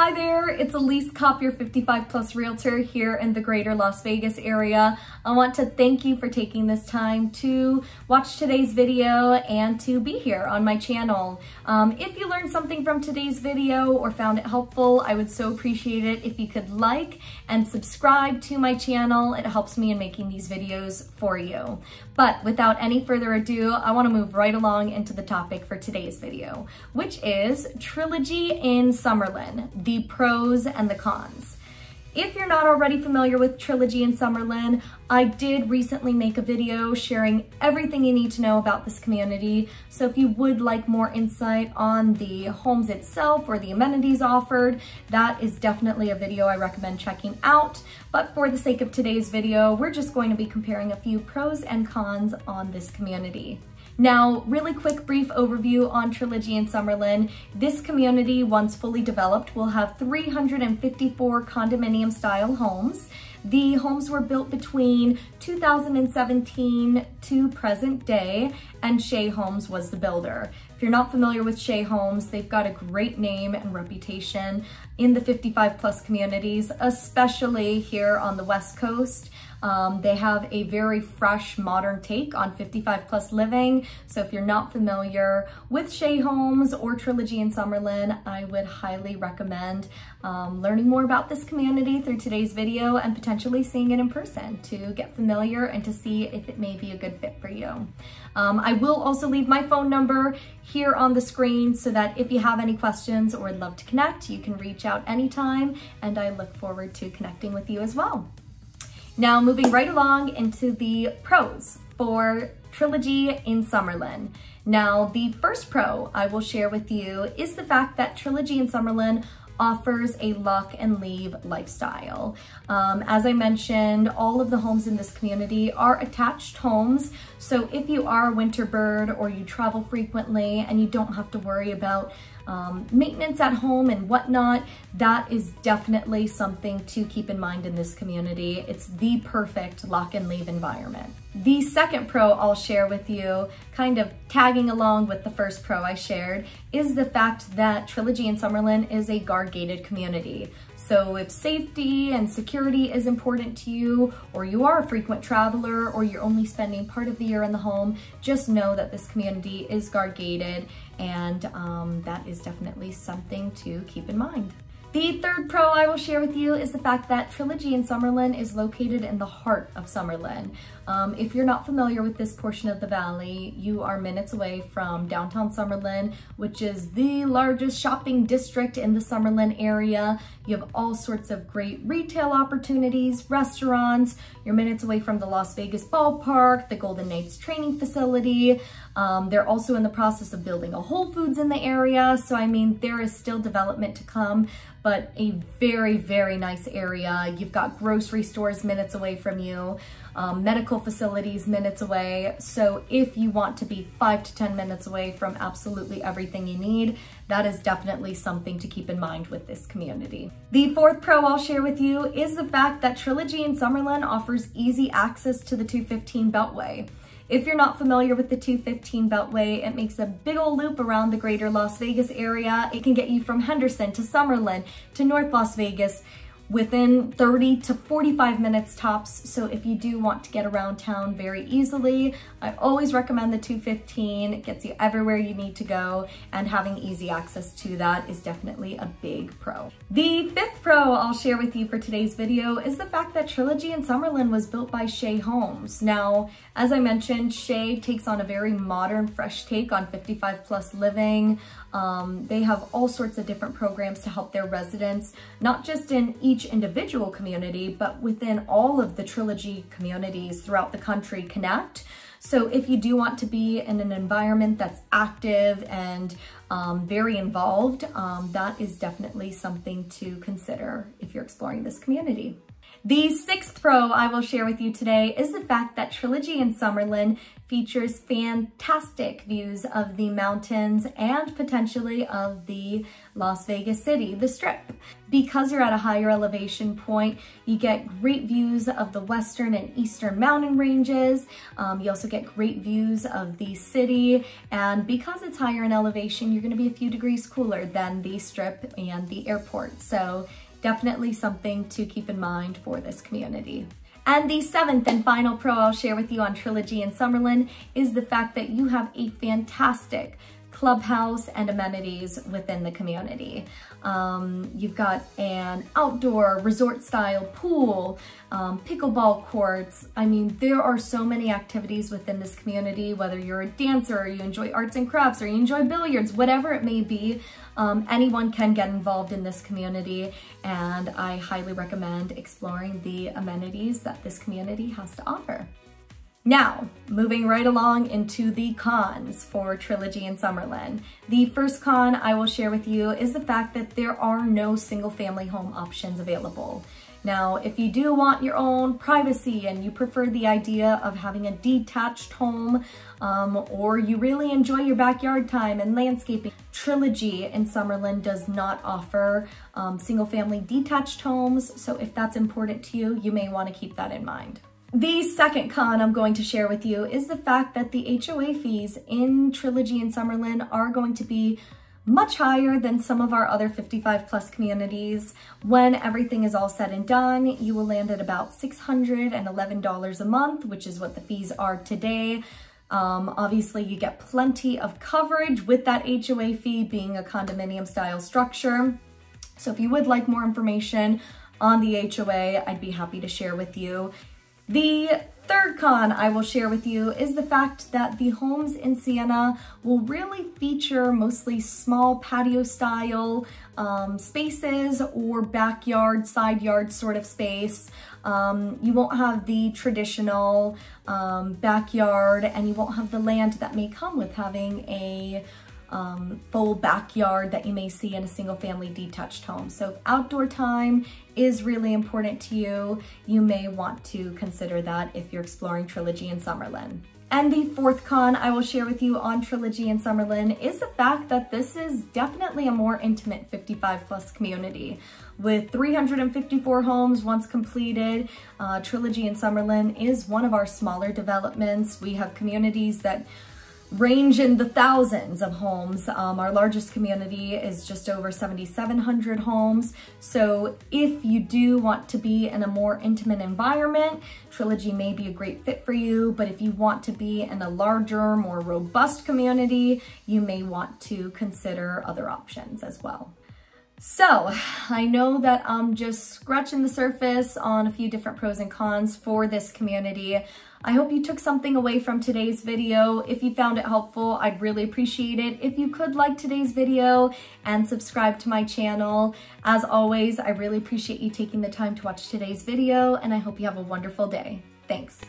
Hi there, it's Elise Kopp, your 55 plus realtor here in the greater Las Vegas area. I want to thank you for taking this time to watch today's video and to be here on my channel. If you learned something from today's video or found it helpful, I would so appreciate it if you could like and subscribe to my channel. It helps me in making these videos for you. But without any further ado, I want to move right along into the topic for today's video, which is Trilogy in Summerlin, the pros and the cons. If you're not already familiar with Trilogy in Summerlin, I did recently make a video sharing everything you need to know about this community. So if you would like more insight on the homes itself or the amenities offered, that is definitely a video I recommend checking out. But for the sake of today's video, we're just going to be comparing a few pros and cons on this community. Now, really quick brief overview on Trilogy in Summerlin. This community, once fully developed, will have 354 condominium style homes. The homes were built between 2017 to present day, and Shea Homes was the builder. If you're not familiar with Shea Homes, they've got a great name and reputation in the 55 plus communities, especially here on the West Coast. They have a very fresh, modern take on 55 plus living. So if you're not familiar with Shea Homes or Trilogy in Summerlin, I would highly recommend learning more about this community through today's video and potentially seeing it in person to get familiar and to see if it may be a good fit for you. I will also leave my phone number here on the screen so that if you have any questions or would love to connect, you can reach out anytime, and I look forward to connecting with you as well. Now, moving right along into the pros for Trilogy in Summerlin. Now, the first pro I will share with you is the fact that Trilogy in Summerlin offers a lock and leave lifestyle. As I mentioned, all of the homes in this community are attached homes. So if you are a winter bird or you travel frequently and you don't have to worry about maintenance at home and whatnot, that is definitely something to keep in mind in this community. It's the perfect lock and leave environment. The second pro I'll share with you, kind of tagging along with the first pro I shared, is the fact that Trilogy in Summerlin is a guard-gated community. So if safety and security is important to you, or you are a frequent traveler, or you're only spending part of the year in the home, just know that this community is guard-gated, and that is definitely something to keep in mind. The third pro I will share with you is the fact that Trilogy in Summerlin is located in the heart of Summerlin. If you're not familiar with this portion of the valley, you are minutes away from downtown Summerlin, which is the largest shopping district in the Summerlin area. You have all sorts of great retail opportunities, restaurants. You're minutes away from the Las Vegas ballpark, the Golden Knights training facility. They're also in the process of building a Whole Foods in the area. So, I mean, there is still development to come, but a very, very nice area. You've got grocery stores minutes away from you, medical facilities minutes away. So if you want to be 5 to 10 minutes away from absolutely everything you need, that is definitely something to keep in mind with this community. The fourth pro I'll share with you is the fact that Trilogy in Summerlin offers easy access to the 215 Beltway. If you're not familiar with the 215 Beltway, it makes a big old loop around the greater Las Vegas area. It can get you from Henderson to Summerlin to North Las Vegas within 30 to 45 minutes tops. So if you do want to get around town very easily, I always recommend the 215. It gets you everywhere you need to go, and having easy access to that is definitely a big pro. The fifth pro I'll share with you for today's video is the fact that Trilogy in Summerlin was built by Shea Homes. Now, as I mentioned, Shea takes on a very modern, fresh take on 55 plus living. They have all sorts of different programs to help their residents, not just in each individual community, but within all of the Trilogy communities throughout the country connect. So if you do want to be in an environment that's active and very involved, that is definitely something to consider if you're exploring this community. The sixth pro I will share with you today is the fact that Trilogy in Summerlin features fantastic views of the mountains and potentially of the Las Vegas city, the Strip. Because you're at a higher elevation point, you get great views of the western and eastern mountain ranges. You also get great views of the city, and because it's higher in elevation, you're going to be a few degrees cooler than the Strip and the airport. So definitely something to keep in mind for this community. And the seventh and final pro I'll share with you on Trilogy in Summerlin is the fact that you have a fantastic clubhouse and amenities within the community. You've got an outdoor resort style pool, pickleball courts. I mean, there are so many activities within this community, whether you're a dancer or you enjoy arts and crafts or you enjoy billiards, whatever it may be, anyone can get involved in this community, and I highly recommend exploring the amenities that this community has to offer. Now, moving right along into the cons for Trilogy in Summerlin. The first con I will share with you is the fact that there are no single family home options available. Now, if you do want your own privacy and you prefer the idea of having a detached home, or you really enjoy your backyard time and landscaping, Trilogy in Summerlin does not offer single family detached homes. So if that's important to you, you may want to keep that in mind. The second con I'm going to share with you is the fact that the HOA fees in Trilogy in Summerlin are going to be much higher than some of our other 55+ communities. When everything is all said and done, you will land at about $611 a month, which is what the fees are today. Obviously, you get plenty of coverage with that HOA fee being a condominium style structure. So if you would like more information on the HOA, I'd be happy to share with you. The third con I will share with you is the fact that the homes in Siena will really feature mostly small patio style spaces or backyard, side yard sort of space. You won't have the traditional backyard, and you won't have the land that may come with having a full backyard that you may see in a single family detached home. So if outdoor time is really important to you, you may want to consider that if you're exploring Trilogy in Summerlin. And the fourth con I will share with you on Trilogy in Summerlin is the fact that this is definitely a more intimate 55+ community. With 354 homes once completed, Trilogy in Summerlin is one of our smaller developments. We have communities that range in the thousands of homes. Our largest community is just over 7,700 homes. So if you do want to be in a more intimate environment, Trilogy may be a great fit for you. But if you want to be in a larger, more robust community, you may want to consider other options as well. So I know that I'm just scratching the surface on a few different pros and cons for this community. I hope you took something away from today's video. If you found it helpful, I'd really appreciate it if you could like today's video and subscribe to my channel. As always, I really appreciate you taking the time to watch today's video, and I hope you have a wonderful day. Thanks.